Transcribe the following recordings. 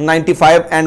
95 and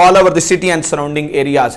all over the city and surrounding areas।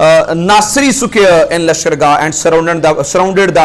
Nasri Square in Lashkargah and surrounded the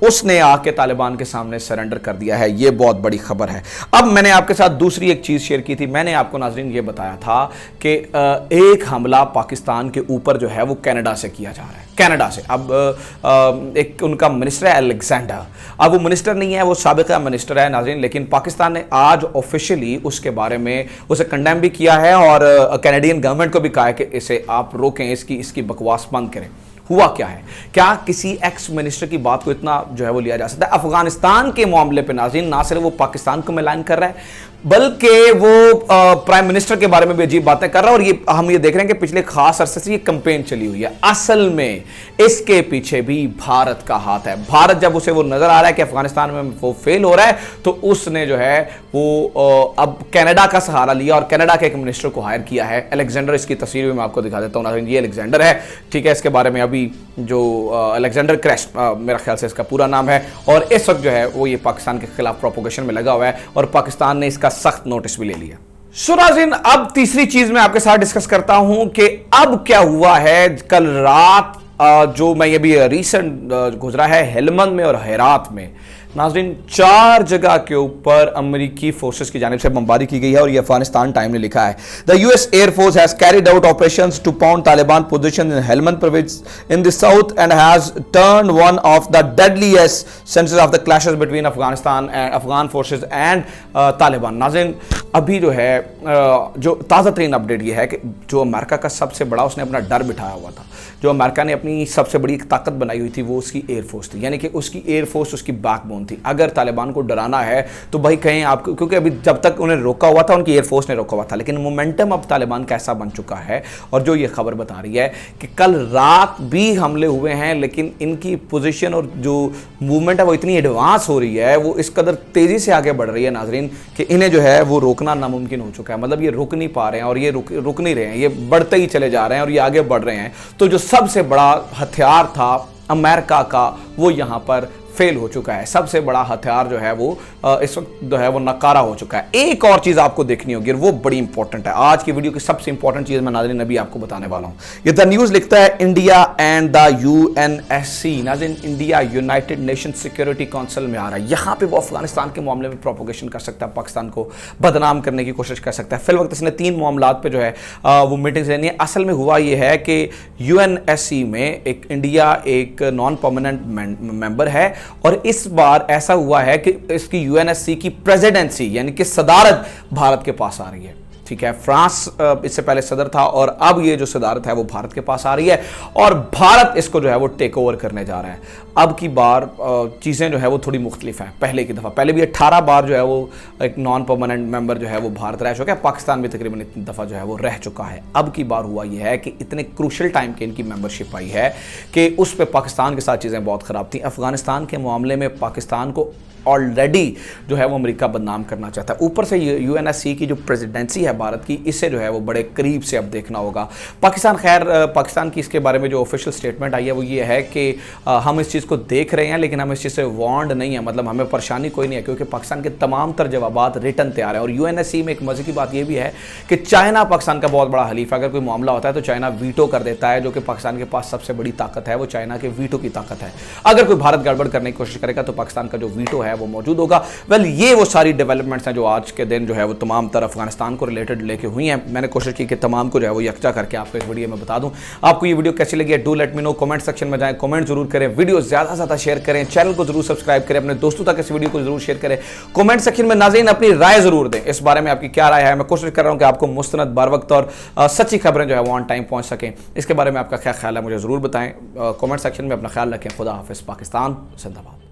اس نے آ کے طالبان کے سامنے surrender کر دیا ہے. یہ بہت بڑی خبر ہے. اب میں نے آپ کے ساتھ دوسری ایک چیز شیئر کی تھی. میں نے آپ کو ناظرین یہ بتایا تھا کہ ایک حملہ پاکستان کے اوپر جو ہے وہ کینیڈا سے کیا جا رہا ہے. کینیڈا سے. اب ایک ان کا منسٹر ہے الیگزینڈر. اب وہ منسٹر نہیں ہے, وہ سابقہ منسٹر ہے ناظرین, لیکن پاکستان نے آج آفیشلی اس کے بارے میں اسے کنڈیم بھی کیا ہے اور کینیڈین گورنمنٹ کو بھی کہا ہے کہ اسے آپ روکیں, اس کی بکواس بند کریں. ہوا کیا ہے؟ کیا کسی ایکس منسٹر کی بات کو اتنا جو ہے وہ لیا جا سکتا ہے؟ افغانستان کے معاملے پہ ناظرین نہ صرف وہ پاکستان کو ملائن کر رہا ہے بلکہ وہ پرائم منسٹر کے بارے میں بھی عجیب باتیں کر رہا ہے. اور یہ ہم یہ دیکھ رہے ہیں کہ پچھلے خاص عرصے سے یہ کمپین چلی ہوئی ہے. اصل میں اس کے پیچھے بھی بھارت کا ہاتھ ہے. بھارت جب اسے وہ نظر آ رہا ہے کہ افغانستان میں وہ فیل ہو رہا ہے تو اس نے جو ہے وہ اب کینیڈا کا سہارا لیا اور کینیڈا کے ایک منسٹر کو ہائر کیا ہے, الیگزینڈر. اس کی تصویر بھی میں آپ کو دکھا دیتا ہوں. یہ الیگزینڈر ہے, ٹھیک ہے. اس کے بارے میں ابھی جو الیگزینڈر کریسٹ میرا خیال سے اس کا پورا نام ہے, اور اس وقت جو ہے وہ یہ پاکستان کے خلاف پروپوگیشن میں لگا ہوا ہے اور پاکستان نے اس کا سخت نوٹس بھی لے لیا. ناظرین اب تیسری چیز میں آپ کے ساتھ ڈسکس کرتا ہوں کہ اب کیا ہوا ہے. کل رات جو میں یہ بھی ریسنٹ گزرا ہے ہلمند میں اور ہرات میں ناظرین 4 جگہ کے اوپر امریکی فورسز کی جانب سے بمباری کی گئی ہے, اور یہ افغانستان ٹائم نے لکھا ہے. The US Air Force has carried out operations to pound Taliban positions in Helmand province in the south and has turned one of the deadliest senses of the clashes between Afghan forces and Taliban. ناظرین ابھی جو ہے جو تازہ ترین update یہ ہے کہ جو امریکہ کا سب سے بڑا اس نے اپنا ڈر بٹھایا ہوا تھا, جو امریکہ نے اپنی سب سے بڑی ایک طاقت بنائی ہوئی تھی وہ اس کی ایئر فورس تھی. یعنی کہ اس کی ایئر فورس اس کی بیک بون تھی. اگر طالبان کو ڈرانا ہے تو بھائی کہیں آپ کو, کیونکہ ابھی جب تک انہیں روکا ہوا تھا ان کی ایئر فورس نے روکا ہوا تھا, لیکن مومنٹم اب طالبان کا ایسا بن چکا ہے اور جو یہ خبر بتا رہی ہے کہ کل رات بھی حملے ہوئے ہیں لیکن ان کی پوزیشن اور جو موومنٹ ہے وہ اتنی ایڈوانس ہو رہی ہے, وہ اس قدر تیزی سے آگے بڑھ رہی ہے ناظرین کہ انہیں جو ہے وہ روکنا ناممکن ہو چکا ہے. مطلب یہ رک نہیں پا رہے ہیں اور یہ رک نہیں رہے ہیں, یہ بڑھتے ہی چلے جا رہے ہیں اور یہ آگے بڑھ رہے ہیں. تو جو سب سے بڑا ہتھیار تھا امریکہ کا وہ یہاں پر فیل ہو چکا ہے. سب سے بڑا ہتھیار جو ہے وہ اس وقت جو ہے وہ ناکارہ ہو چکا ہے. ایک اور چیز آپ کو دیکھنی ہوگی اور وہ بڑی امپورٹنٹ ہے. آج کی ویڈیو کی سب سے امپورٹنٹ چیز میں ناظرین ابھی آپ کو بتانے والا ہوں. یہ دا نیوز لکھتا ہے انڈیا اینڈ دا UNSC. ناظرین India United nation security council میں آ رہا ہے. یہاں پہ وہ افغانستان کے معاملے میں پروپوگیشن کر سکتا ہے, پاکستان کو بدنام کرنے کی کوشش کر سکتا ہے. فی الوقت اس نے 3 معاملات پہ جو ہے وہ میٹنگز لینی ہے. اصل میں ہوا یہ ہے کہ UNSC میں ایک انڈیا ایک نان پرماننٹ ممبر ہے اور اس بار ایسا ہوا ہے کہ اس کی UNSC کی پریزیڈنسی یعنی کہ صدارت بھارت کے پاس آ رہی ہے. ٹھیک ہے, فرانس اس سے پہلے صدر تھا اور اب یہ جو صدارت ہے وہ بھارت کے پاس آ رہی ہے اور بھارت اس کو جو ہے وہ ٹیک اوور کرنے جا رہا ہے. اب کی بار چیزیں جو ہے وہ تھوڑی مختلف ہیں پہلے کی دفعہ. پہلے بھی 18 بار جو ہے وہ ایک نان پرماننٹ ممبر جو ہے وہ بھارت رہ چکا ہے, پاکستان بھی تقریباً اتنی دفعہ جو ہے وہ رہ چکا ہے. اب کی بار ہوا یہ ہے کہ اتنے کروشل ٹائم کے ان کی ممبرشپ آئی ہے کہ اس پہ پاکستان کے ساتھ چیزیں بہت خراب تھیں. افغانستان کے معاملے میں پاکستان کو آلریڈی جو ہے وہ امریکہ بدنام کرنا چاہتا ہے. اوپر سے UNSC کی جو پریزیڈنسی ہے بھارت کی, اسے جو ہے وہ بڑے قریب سے اب دیکھنا ہوگا. پاکستان کی اس کے بارے میں جو آفیشیل سٹیٹمنٹ آئی ہے وہ یہ ہے کہ ہم اس چیز کو دیکھ رہے ہیں لیکن ہم اس چیز سے وارنڈ نہیں ہیں, مطلب ہمیں پریشانی کوئی نہیں ہے کیونکہ پاکستان کے تمام تر جوابات ریٹن تیار ہیں. اور UNSC میں ایک مزے کی بات یہ بھی ہے کہ چائنا پاکستان کا بہت بڑا حلیف ہے. اگر کوئی معاملہ ہوتا ہے تو چائنا ویٹو کر دیتا ہے, جو کہ پاکستان کے پاس سب سے بڑی طاقت ہے وہ چائنا کے ویٹو کی طاقت ہے. اگر کوئی بھارت گڑبڑ کرنے کی کوشش کرے گا تو پاکستان کا جو ویٹو ہے وہ موجود ہوگا. یہ وہ ساری ڈیولپمنٹس ہیں جو آج کے دن جو ہے وہ تمام تر افغانستان کو ریلیٹڈ لے کے ہوئی ہیں. میں نے کوشش کی کہ تمام کو جو ہے وہ یکجا کر کے آپ کو اس ویڈیو میں بتا دوں. آپ کو یہ ویڈیو کیسی لگی ہے do let me know. Comment section میں جائیں, کمنٹ ضرور کریں, ویڈیو زیادہ سے زیادہ شیئر کریں, چینل کو ضرور سبسکرائب کریں, اپنے دوستوں تک اس ویڈیو کو ضرور شیئر کریں. کمنٹ سیکشن میں ناظرین اپنی رائے ضرور دیں, اس بارے میں آپ کی کیا رائے ہے. میں کوشش کر رہا ہوں کہ آپ کو مستند بر وقت اور سچی خبریں جو ہے وہ آن ٹائم پہنچ سکیں. اس کے بارے میں آپ کا کیا خیال ہے مجھے ضرور بتائیں. کمنٹ سیکشن میں اپنا خیال رکھیں. خدا حافظ. پاکستان زندہ باد.